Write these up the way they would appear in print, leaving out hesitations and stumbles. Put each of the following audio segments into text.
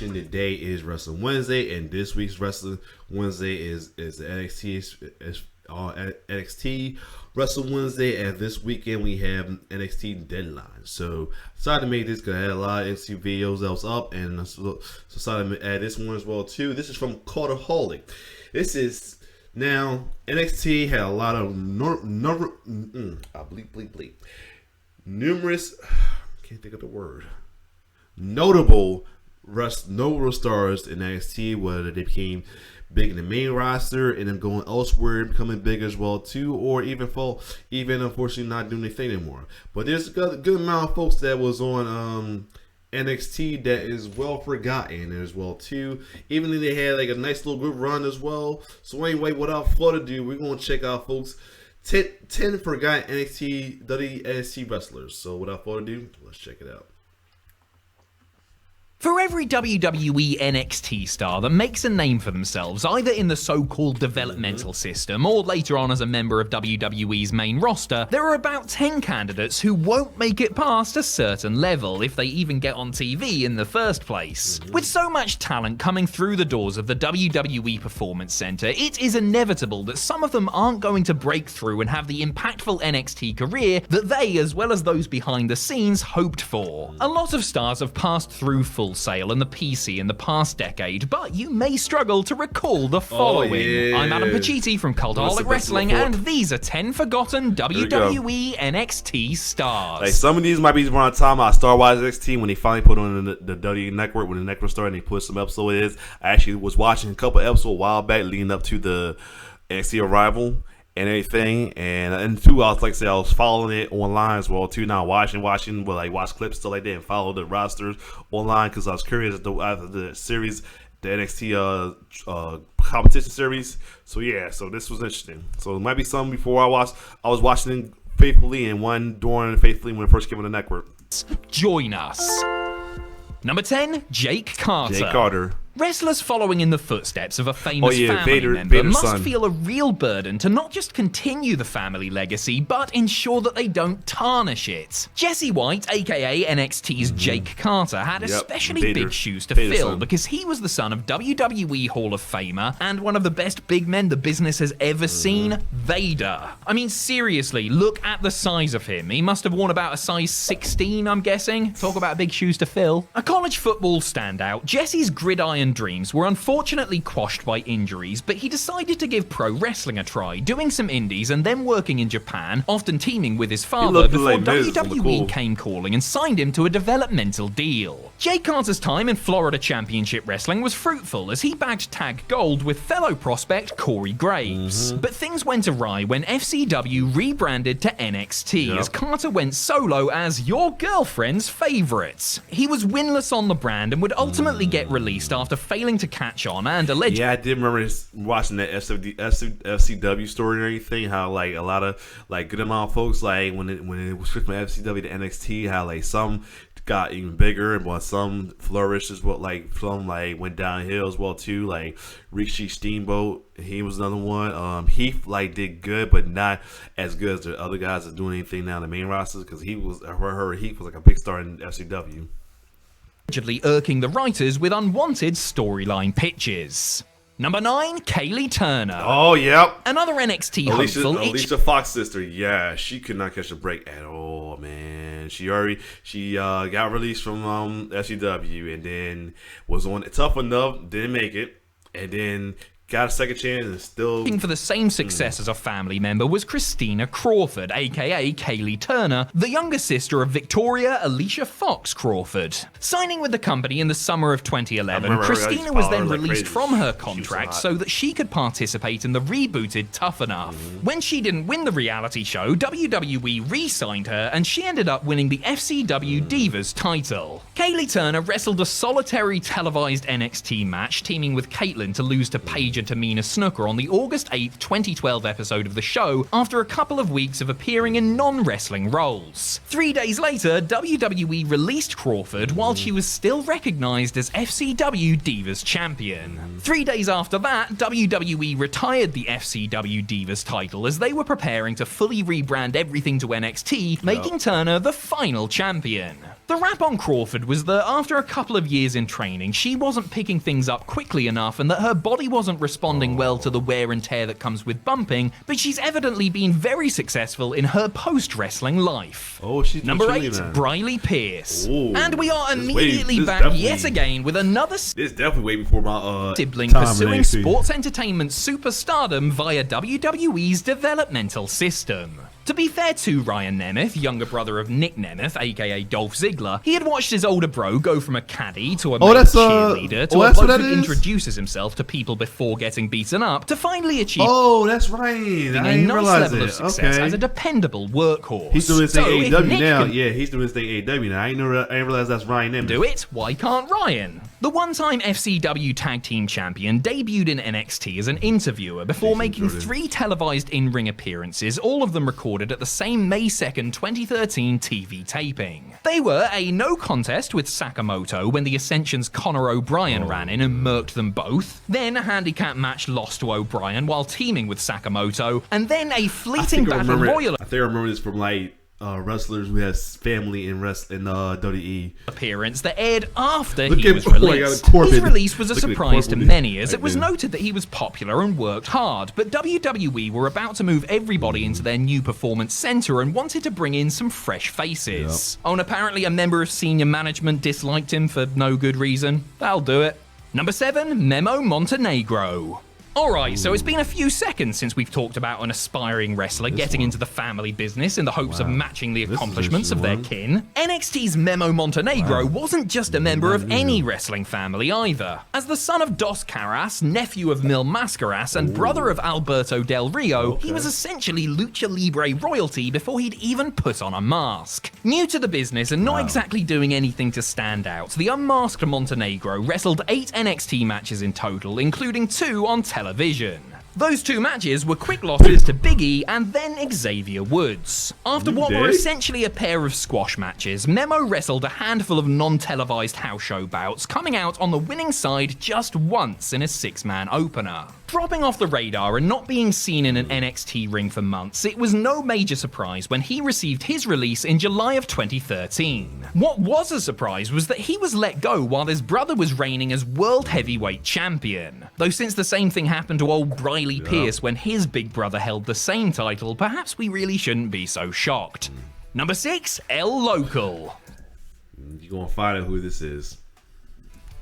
watching today is Wrestling Wednesday, and this week's Wrestling Wednesday is the NXT Wrestle Wednesday, and this weekend we have NXT Deadline. So decided to make this because I had a lot of NXT videos that was up, and so decided to add this one as well too. This is from Cultaholic. This is now NXT had a lot of numerous can't think of the word notable stars in NXT, whether they became big in the main roster and then going elsewhere, becoming big as well too, or even unfortunately not doing anything anymore. But there's a good amount of folks that was on NXT that is well forgotten as well too. Even though they had like a nice little good run as well. So anyway, without further ado, we're gonna check out, folks, 10 forgotten NXT wrestlers. So without further ado, let's check it out. For every WWE NXT star that makes a name for themselves, either in the so-called developmental system or later on as a member of WWE's main roster, there are about 10 candidates who won't make it past a certain level, if they even get on TV in the first place. With so much talent coming through the doors of the WWE Performance Center, it is inevitable that some of them aren't going to break through and have the impactful NXT career that they, as well as those behind the scenes, hoped for. A lot of stars have passed through Full Sail and the PC in the past decade, but you may struggle to recall the following. I'm Adam Pacitti from Cultaholic Wrestling, and these are 10 forgotten WWE NXT stars. Like, some of these might be around the time I started watching NXT when they finally put on the WWE Network, when the network started and they put some episodes. I actually was watching a couple episodes a while back leading up to the NXT arrival and everything, and too, I was following it online as well too. Now watching, but like watch clips stuff like that and follow the rosters online because I was curious after the series, the NXT competition series. So yeah, so this was interesting. So it might be something before I was watching faithfully, and one during faithfully when it first came on the network. Join us. Number 10, Jake Carter. Jake Carter. Wrestlers following in the footsteps of a famous family Vader's member must son. feel a real burden to not just continue the family legacy, but ensure that they don't tarnish it. Jesse White, aka NXT's Jake Carter, had especially big shoes to fill because he was the son of WWE Hall of Famer and one of the best big men the business has ever seen, Vader. I mean, seriously, look at the size of him. He must have worn about a size 16, I'm guessing. Talk about big shoes to fill. A college football standout, Jesse's gridiron dreams were unfortunately quashed by injuries, but he decided to give pro wrestling a try, doing some indies and then working in Japan, often teaming with his father before WWE came calling and signed him to a developmental deal. Jake Carter's time in Florida Championship Wrestling was fruitful as he bagged tag gold with fellow prospect Corey Graves. But things went awry when FCW rebranded to NXT as Carter went solo as your girlfriend's favorite. He was winless on the brand and would ultimately get released after failing to catch on and allegedly. Yeah, I did remember watching that FCW story and everything. How like a lot of like good amount of folks like when it was switched from FCW to NXT, how like some got even bigger, but some flourished as well. Like some like went downhill as well too. Like Ricky Steamboat, he was another one. Heath like did good, but not as good as the other guys that doing anything now in the main rosters because Heath was like a big star in FCW. Allegedly irking the writers with unwanted storyline pitches. Number 9, Kaylee Turner. Oh, yep. Another NXT hopeful. Alicia Fox sister. Yeah, she could not catch a break at all, man. She got released from FCW and then was on Tough Enough, didn't make it, and then got a second chance and still looking for the same success as a family member was Christina Crawford, aka Kaylee Turner, the younger sister of Victoria Alicia Fox Crawford. Signing with the company in the summer of 2011, Christina was then released from her contract so that she could participate in the rebooted Tough Enough. When she didn't win the reality show, WWE re-signed her and she ended up winning the FCW Divas title. Kaylee Turner wrestled a solitary televised NXT match, teaming with Caitlyn to lose to Paige and Tamina Snuka on the August 8, 2012 episode of the show after a couple of weeks of appearing in non-wrestling roles. 3 days later, WWE released Crawford while she was still recognized as FCW Divas Champion. 3 days after that, WWE retired the FCW Divas title as they were preparing to fully rebrand everything to NXT, making Turner the final champion. The rap on Crawford was that after a couple of years in training, she wasn't picking things up quickly enough and that her body wasn't responding well to the wear and tear that comes with bumping, but she's evidently been very successful in her post-wrestling life. Oh, she's Number 8, Briley Pierce. Ooh, and we are immediately back yet again with another this definitely way before my sibling pursuing sports entertainment superstardom via WWE's developmental system. To be fair to Ryan Nemeth, younger brother of Nick Nemeth, aka Dolph Ziggler, he had watched his older bro go from a caddy to a male cheerleader to a bloke who introduces himself to people before getting beaten up to finally achieve that's right. a nice level of success as a dependable workhorse. He's doing this thing AEW now. Yeah, he's doing this thing AEW now. I didn't realize that's Ryan Nemeth. Do it? Why can't Ryan? The one-time FCW Tag Team Champion debuted in NXT as an interviewer before making 3 televised in-ring appearances, all of them recorded at the same May 2nd, 2013 TV taping. They were a no contest with Sakamoto when the Ascension's Conor O'Brien ran in and murked them both, then a handicap match lost to O'Brien while teaming with Sakamoto, and then a fleeting battle royal. I think I remember this from like wrestlers who has family in WWE appearance that aired after he was released. His release was a surprise to many, as it was noted that he was popular and worked hard, but WWE were about to move everybody into their new performance center and wanted to bring in some fresh faces. Oh, and apparently a member of senior management disliked him for no good reason. That'll do it. Number 7, Memo Montenegro. Alright, so it's been a few seconds since we've talked about an aspiring wrestler getting into the family business in the hopes of matching the accomplishments of their kin. NXT's Memo Montenegro wasn't just a member of any wrestling family either. As the son of Dos Caras, nephew of Mil Mascaras, and brother of Alberto Del Rio, he was essentially lucha libre royalty before he'd even put on a mask. New to the business and not exactly doing anything to stand out, the unmasked Montenegro wrestled 8 NXT matches in total, including 2 on television. Those 2 matches were quick losses to Big E and then Xavier Woods. After what were essentially a pair of squash matches, Memo wrestled a handful of non-televised house show bouts, coming out on the winning side just once in a 6-man opener. Dropping off the radar and not being seen in an NXT ring for months, it was no major surprise when he received his release in July of 2013. What was a surprise was that he was let go while his brother was reigning as World Heavyweight Champion. Though since the same thing happened to old Briley Pierce when his big brother held the same title, perhaps we really shouldn't be so shocked. Number 6, El Local. You're gonna find out who this is.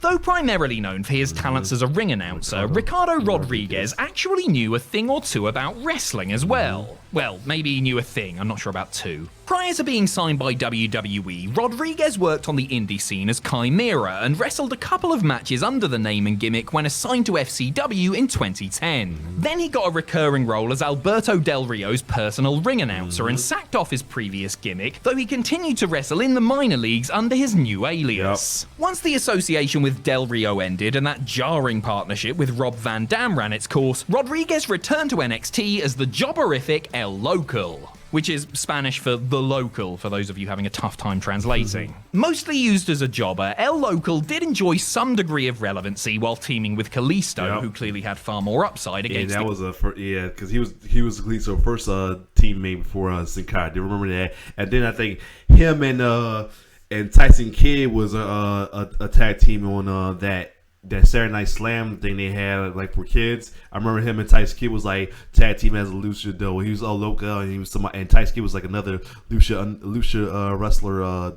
Though primarily known for his talents as a ring announcer, Ricardo Rodriguez actually knew a thing or two about wrestling as well. Well, maybe he knew a thing, I'm not sure about 2. Prior to being signed by WWE, Rodriguez worked on the indie scene as Chimera and wrestled a couple of matches under the name and gimmick when assigned to FCW in 2010. Then he got a recurring role as Alberto Del Rio's personal ring announcer and sacked off his previous gimmick, though he continued to wrestle in the minor leagues under his new alias. Once the association with Del Rio ended and that jarring partnership with Rob Van Dam ran its course, Rodriguez returned to NXT as the jobberific El Local, which is Spanish for the local, for those of you having a tough time translating. Mostly used as a jobber, El Local did enjoy some degree of relevancy while teaming with Kalisto, who clearly had far more upside against that was because he was Kalisto's first teammate before Sin Cara. Do you remember that? And then I think him and Tyson Kidd was a tag team on that Saturday Night Slam thing they had like for kids. I remember him and Tyson Kidd was like tag team as a lucha though. He was all local and he was somebody, and Tyson Kidd was like another lucha wrestler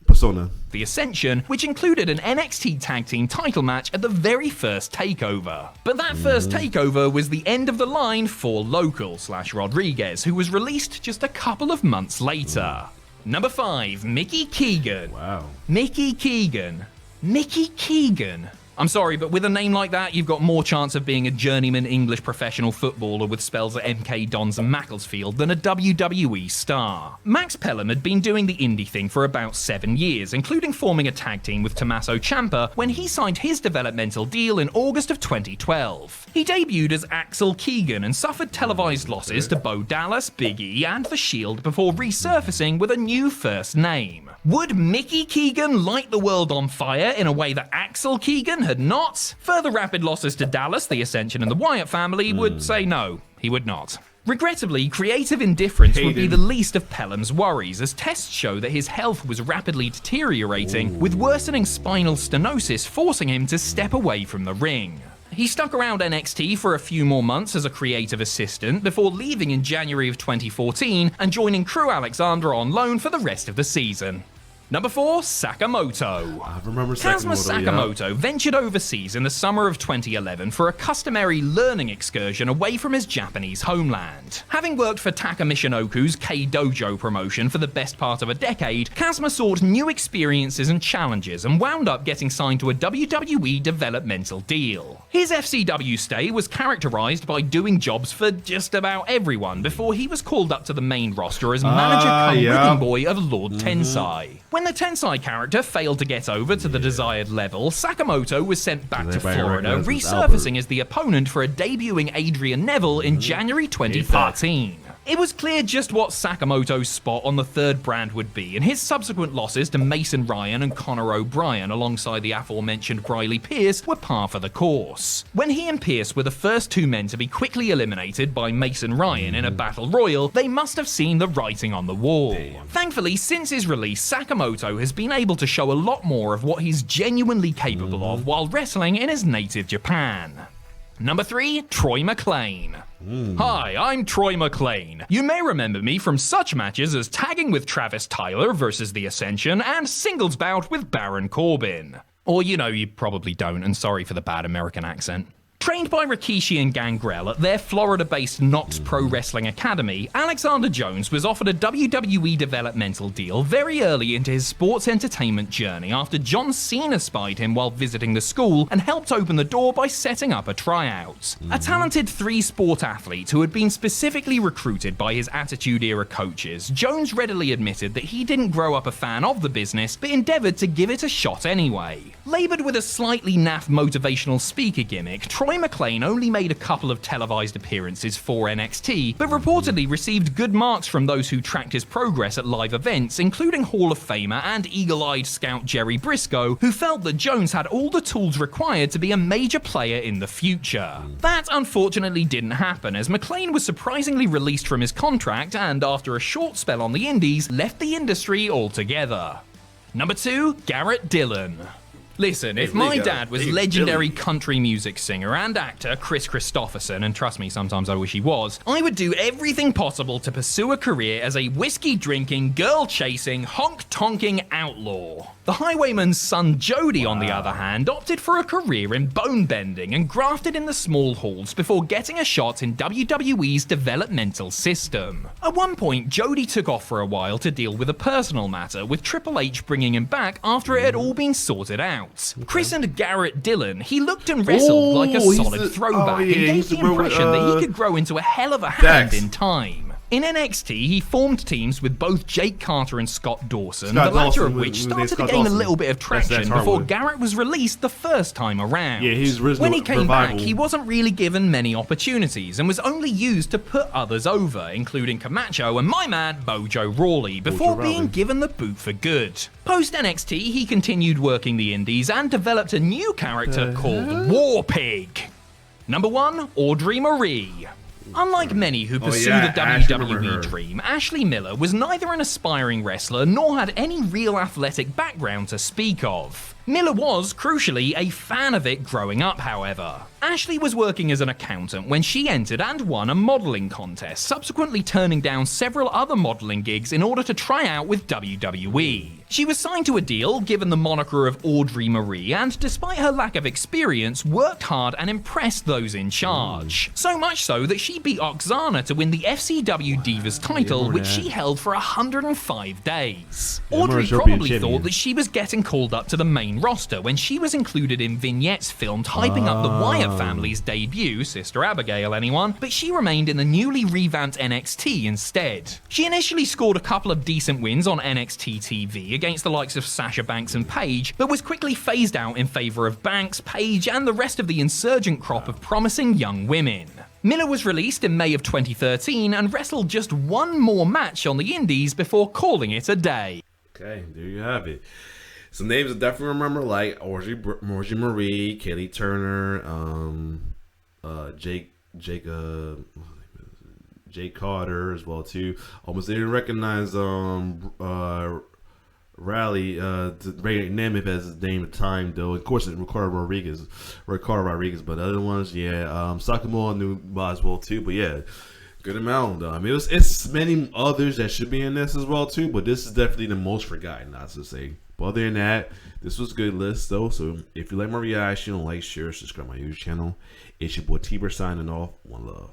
persona. The Ascension, which included an NXT tag team title match at the very first takeover. But that first takeover was the end of the line for Local/Rodriguez, who was released just a couple of months later. Number 5, Mickey Keegan. Wow. Mickey Keegan. Mickey Keegan. I'm sorry, but with a name like that, you've got more chance of being a journeyman English professional footballer with spells at MK Dons and Macclesfield than a WWE star. Max Pelham had been doing the indie thing for about 7 years, including forming a tag team with Tommaso Ciampa when he signed his developmental deal in August of 2012. He debuted as Axel Keegan and suffered televised losses to Bo Dallas, Big E, and The Shield before resurfacing with a new first name. Would Mickey Keegan light the world on fire in a way that Axel Keegan had not? Further rapid losses to Dallas, the Ascension, and the Wyatt family would say no, he would not. Regrettably, creative indifference would be the least of Pelham's worries, as tests show that his health was rapidly deteriorating, with worsening spinal stenosis forcing him to step away from the ring. He stuck around NXT for a few more months as a creative assistant before leaving in January of 2014 and joining Crew Alexandra on loan for the rest of the season. Number 4, Sakamoto. I remember Kazuma Sakamoto ventured overseas in the summer of 2011 for a customary learning excursion away from his Japanese homeland. Having worked for Taka Michinoku's K-Dojo promotion for the best part of a decade, Kazuma sought new experiences and challenges and wound up getting signed to a WWE developmental deal. His FCW stay was characterized by doing jobs for just about everyone before he was called up to the main roster as manager-cum-whipping boy of Lord Tensai. When the Tensai character failed to get over to the desired level, Sakamoto was sent back to Florida, resurfacing as the opponent for a debuting Adrian Neville in January 2013. It was clear just what Sakamoto's spot on the third brand would be, and his subsequent losses to Mason Ryan and Conor O'Brien alongside the aforementioned Briley Pierce were par for the course. When he and Pierce were the first two men to be quickly eliminated by Mason Ryan in a battle royal, they must have seen the writing on the wall. Thankfully, since his release, Sakamoto has been able to show a lot more of what he's genuinely capable of while wrestling in his native Japan. Number 3, Troy McClain. Hi, I'm Troy McClain. You may remember me from such matches as tagging with Travis Tyler versus The Ascension and singles bout with Baron Corbin. Or, you probably don't, and sorry for the bad American accent. Trained by Rikishi and Gangrel at their Florida-based Knox Pro Wrestling Academy, Alexander Jones was offered a WWE developmental deal very early into his sports entertainment journey after John Cena spied him while visiting the school and helped open the door by setting up a tryout. A talented three-sport athlete who had been specifically recruited by his Attitude-era coaches, Jones readily admitted that he didn't grow up a fan of the business, but endeavored to give it a shot anyway. Labored with a slightly naff motivational speaker gimmick, Troy McClain only made a couple of televised appearances for NXT, but reportedly received good marks from those who tracked his progress at live events, including Hall of Famer and eagle-eyed scout Jerry Briscoe, who felt that Jones had all the tools required to be a major player in the future. That unfortunately didn't happen, as McClain was surprisingly released from his contract and, after a short spell on the indies, left the industry altogether. Number 2, Garrett Dillon. Listen, if my dad was legendary country music singer and actor Chris Christopherson, and trust me, sometimes I wish he was, I would do everything possible to pursue a career as a whiskey-drinking, girl-chasing, honk-tonking outlaw. The highwayman's son Jody, on the other hand, opted for a career in bone bending and grafted in the small halls before getting a shot in WWE's developmental system. At one point, Jody took off for a while to deal with a personal matter, with Triple H bringing him back after it had all been sorted out. Christened Garrett Dillon, he looked and wrestled like a solid throwback and gave the impression that he could grow into a hell of a hand in time. In NXT, he formed teams with both Jake Carter and Scott Dawson, the latter of which started to gain a little bit of traction before Garrett was released the first time around. When he came back, he wasn't really given many opportunities and was only used to put others over, including Camacho and my man Mojo Rawley, before being given the boot for good. Post-NXT, he continued working the indies and developed a new character called War Pig. Number 1, Audrey Marie. Unlike many who pursue the WWE dream, Ashley Miller was neither an aspiring wrestler nor had any real athletic background to speak of. Miller was, crucially, a fan of it growing up, however. Ashley was working as an accountant when she entered and won a modeling contest, subsequently turning down several other modeling gigs in order to try out with WWE. She was signed to a deal, given the moniker of Audrey Marie, and despite her lack of experience, worked hard and impressed those in charge. So much so that she beat Oksana to win the FCW Divas title, which she held for 105 days. Audrey probably thought that she was getting called up to the main roster when she was included in vignettes filmed hyping up the Wyatt family's debut, Sister Abigail anyone, but she remained in the newly revamped NXT instead. She initially scored a couple of decent wins on NXT TV against the likes of Sasha Banks and Paige, but was quickly phased out in favor of Banks, Paige, and the rest of the insurgent crop of promising young women. Miller was released in May of 2013 and wrestled just one more match on the indies before calling it a day. Okay, there you have it. Some names I definitely remember, like Audrey Marie, Kaylee Turner, Jake Carter as well too. Almost didn't recognize Rally Nemeth as his name at the time though. Of course, it's Ricardo Rodriguez, but the other ones, Sakamura knew as well too. But yeah, good amount though. I mean, it's many others that should be in this as well too, but this is definitely the most forgotten, not to say. But other than that, this was a good list though. So if you like my reaction, like, share, subscribe to my YouTube channel. It's your boy T-Bird signing off. One love.